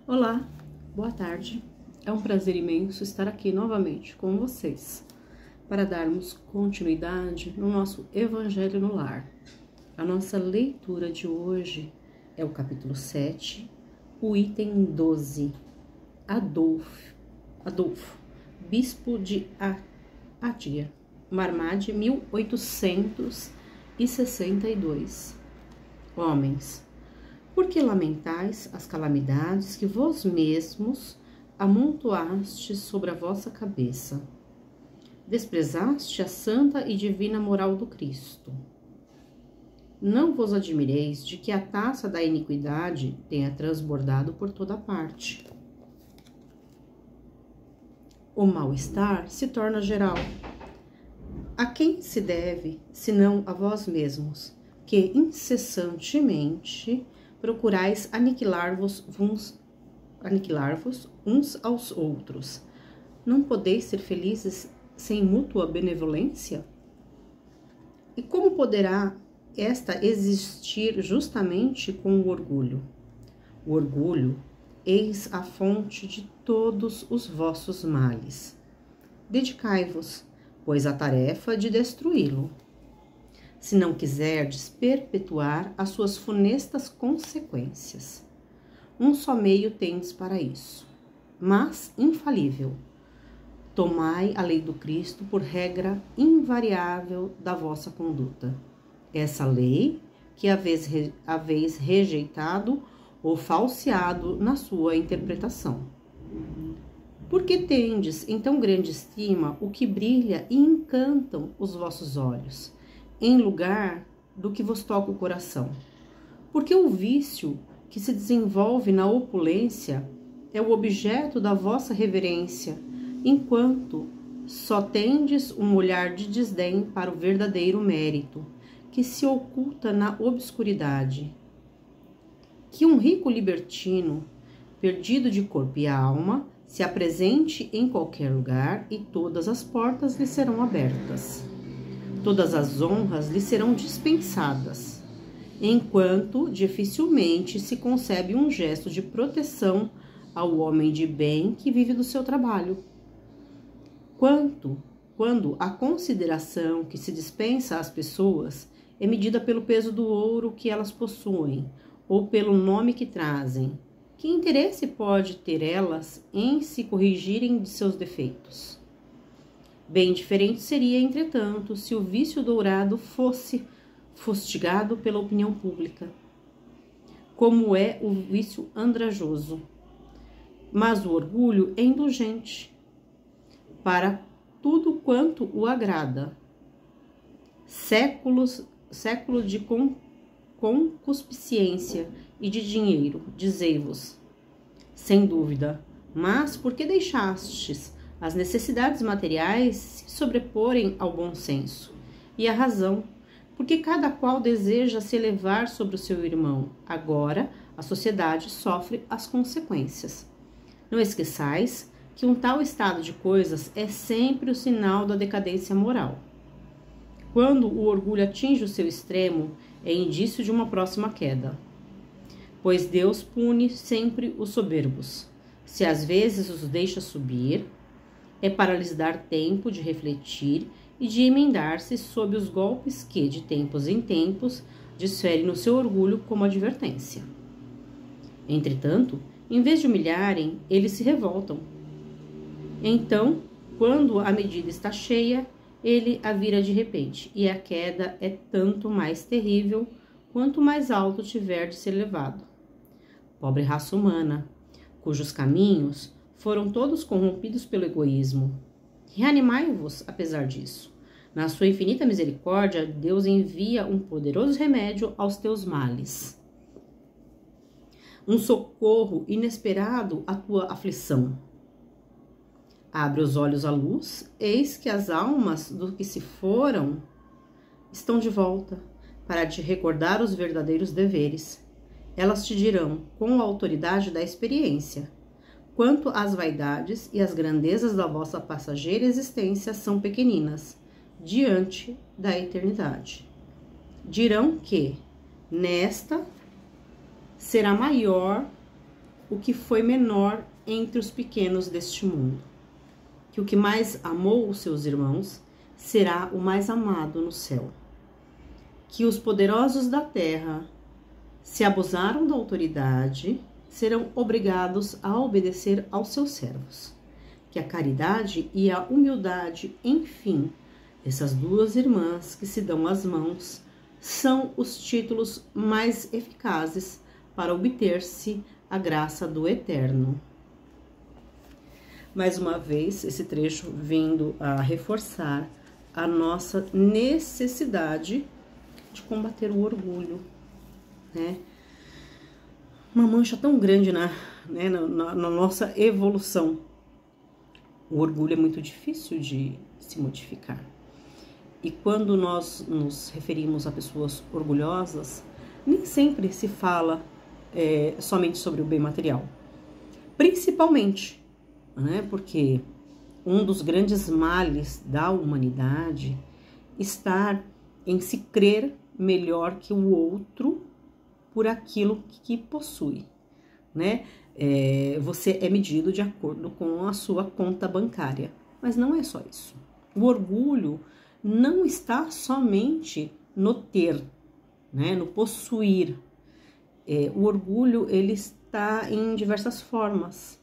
Olá, boa tarde. É um prazer imenso estar aqui novamente com vocês para darmos continuidade no nosso Evangelho no Lar. A nossa leitura de hoje é o capítulo 7, o item 12. Adolfo, bispo de Adia, Marmade, 1862. Homens, por que lamentais as calamidades que vós mesmos amontoaste sobre a vossa cabeça? Desprezaste a santa e divina moral do Cristo. Não vos admireis de que a taça da iniquidade tenha transbordado por toda parte. O mal-estar se torna geral. A quem se deve, senão a vós mesmos, que incessantemente procurais aniquilar-vos uns aos outros? Não podeis ser felizes sem mútua benevolência? E como poderá esta existir justamente com o orgulho? O orgulho, eis a fonte de todos os vossos males. Dedicai-vos, pois, à tarefa de destruí-lo, se não quiserdes perpetuar as suas funestas consequências. Um só meio tendes para isso, mas infalível. Tomai a lei do Cristo por regra invariável da vossa conduta. Essa lei que haveis rejeitado ou falseado na sua interpretação. Por que tendes em tão grande estima o que brilha e encantam os vossos olhos, em lugar do que vos toca o coração? Porque o vício que se desenvolve na opulência é o objeto da vossa reverência, enquanto só tendes um olhar de desdém para o verdadeiro mérito, que se oculta na obscuridade. Que um rico libertino, perdido de corpo e alma, se apresente em qualquer lugar e todas as portas lhe serão abertas. Todas as honras lhe serão dispensadas, enquanto dificilmente se concebe um gesto de proteção ao homem de bem que vive do seu trabalho. Quando a consideração que se dispensa às pessoas é medida pelo peso do ouro que elas possuem ou pelo nome que trazem, que interesse pode ter elas em se corrigirem de seus defeitos? Bem diferente seria, entretanto, se o vício dourado fosse fustigado pela opinião pública, como é o vício andrajoso. Mas o orgulho é indulgente para tudo quanto o agrada. Século de concupiscência e de dinheiro, dizei-vos, sem dúvida, mas por que deixastes as necessidades materiais se sobreporem ao bom senso e à razão? Porque cada qual deseja se elevar sobre o seu irmão. Agora a sociedade sofre as consequências. Não esqueçais que um tal estado de coisas é sempre o sinal da decadência moral. Quando o orgulho atinge o seu extremo, é indício de uma próxima queda. Pois Deus pune sempre os soberbos. Se às vezes os deixa subir, é para lhes dar tempo de refletir e de emendar-se sob os golpes que, de tempos em tempos, desfere no seu orgulho como advertência. Entretanto, em vez de humilharem, eles se revoltam. Então, quando a medida está cheia, ele a vira de repente, e a queda é tanto mais terrível quanto mais alto tiver de ser levado. Pobre raça humana, cujos caminhos foram todos corrompidos pelo egoísmo. Reanimai-vos, apesar disso. Na sua infinita misericórdia, Deus envia um poderoso remédio aos teus males. Um socorro inesperado à tua aflição. Abre os olhos à luz, eis que as almas do que se foram estão de volta para te recordar os verdadeiros deveres. Elas te dirão, com a autoridade da experiência, quanto as vaidades e as grandezas da vossa passageira existência são pequeninas, diante da eternidade. Dirão que, nesta, será maior o que foi menor entre os pequenos deste mundo, que o que mais amou os seus irmãos será o mais amado no céu, que os poderosos da terra, se abusaram da autoridade, serão obrigados a obedecer aos seus servos, que a caridade e a humildade, enfim, essas duas irmãs que se dão as mãos, são os títulos mais eficazes para obter-se a graça do Eterno. Mais uma vez, esse trecho vindo a reforçar a nossa necessidade de combater o orgulho, né? Uma mancha tão grande na nossa evolução. O orgulho é muito difícil de se modificar. E quando nós nos referimos a pessoas orgulhosas, nem sempre se fala somente sobre o bem material. Principalmente, né? Porque um dos grandes males da humanidade está em se crer melhor que o outro por aquilo que possui, né? Você é medido de acordo com a sua conta bancária, mas não é só isso. O orgulho não está somente no ter, né? No possuir. O orgulho, ele está em diversas formas.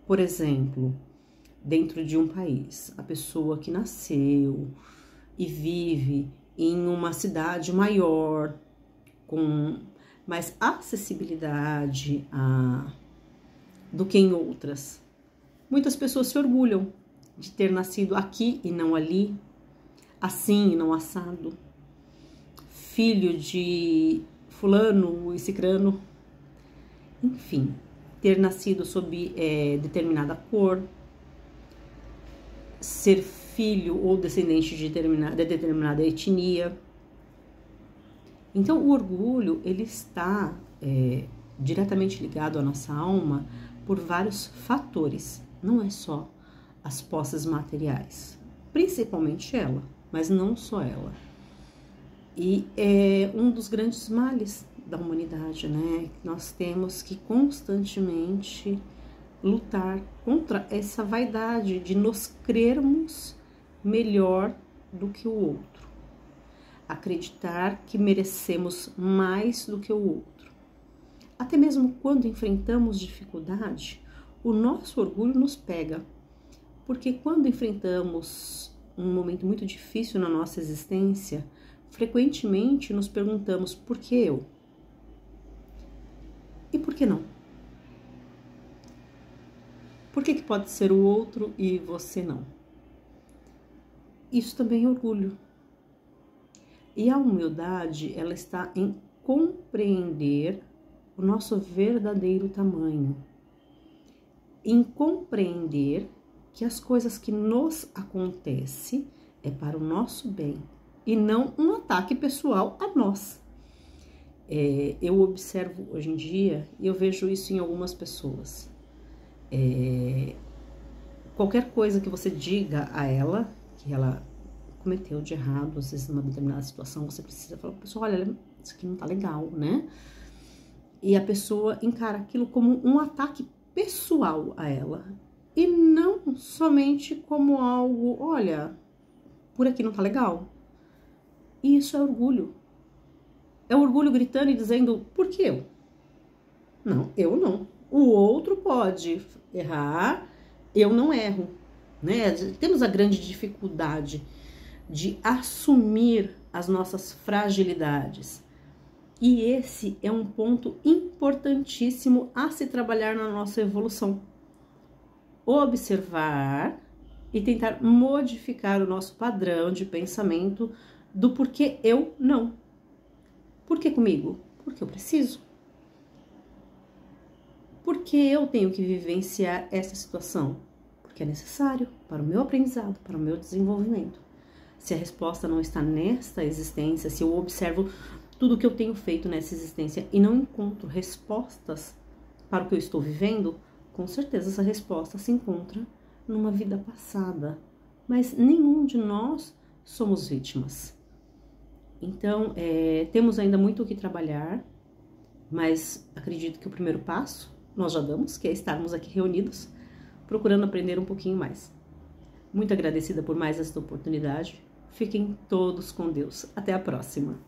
Por exemplo, dentro de um país, a pessoa que nasceu e vive em uma cidade maior, com mais acessibilidade do que em outras. Muitas pessoas se orgulham de ter nascido aqui e não ali, assim e não assado, filho de fulano e cicrano, enfim, ter nascido sob determinada cor, ser filho ou descendente de determinada etnia. Então, o orgulho, ele está diretamente ligado à nossa alma por vários fatores. Não é só as posses materiais, principalmente ela, mas não só ela. E é um dos grandes males da humanidade, né? Nós temos que constantemente lutar contra essa vaidade de nos crermos melhor do que o outro. Acreditar que merecemos mais do que o outro. Até mesmo quando enfrentamos dificuldade, o nosso orgulho nos pega. Porque quando enfrentamos um momento muito difícil na nossa existência, frequentemente nos perguntamos: por que eu? E por que não? Por que pode ser o outro e você não? Isso também é orgulho. E a humildade, ela está em compreender o nosso verdadeiro tamanho, em compreender que as coisas que nos acontecem é para o nosso bem e não um ataque pessoal a nós. Eu observo hoje em dia e eu vejo isso em algumas pessoas. Qualquer coisa que você diga a ela, que ela cometeu de errado, às vezes numa determinada situação, você precisa falar para a pessoa: olha, isso aqui não tá legal, né? E a pessoa encara aquilo como um ataque pessoal a ela e não somente como algo: olha, por aqui não tá legal. E isso é orgulho. É orgulho gritando e dizendo: por que eu? Não, eu não. O outro pode errar, eu não erro, né? Temos a grande dificuldade de assumir as nossas fragilidades. E esse é um ponto importantíssimo a se trabalhar na nossa evolução. Observar e tentar modificar o nosso padrão de pensamento do porquê eu não. Por que comigo? Porque eu preciso. Por que eu tenho que vivenciar essa situação? Porque é necessário para o meu aprendizado, para o meu desenvolvimento. Se a resposta não está nesta existência, se eu observo tudo que eu tenho feito nessa existência e não encontro respostas para o que eu estou vivendo, com certeza essa resposta se encontra numa vida passada. Mas nenhum de nós somos vítimas. Então, temos ainda muito o que trabalhar mas acredito que o primeiro passo nós já damos, que é estarmos aqui reunidos, procurando aprender um pouquinho mais. Muito agradecida por mais esta oportunidade. Fiquem todos com Deus. Até a próxima.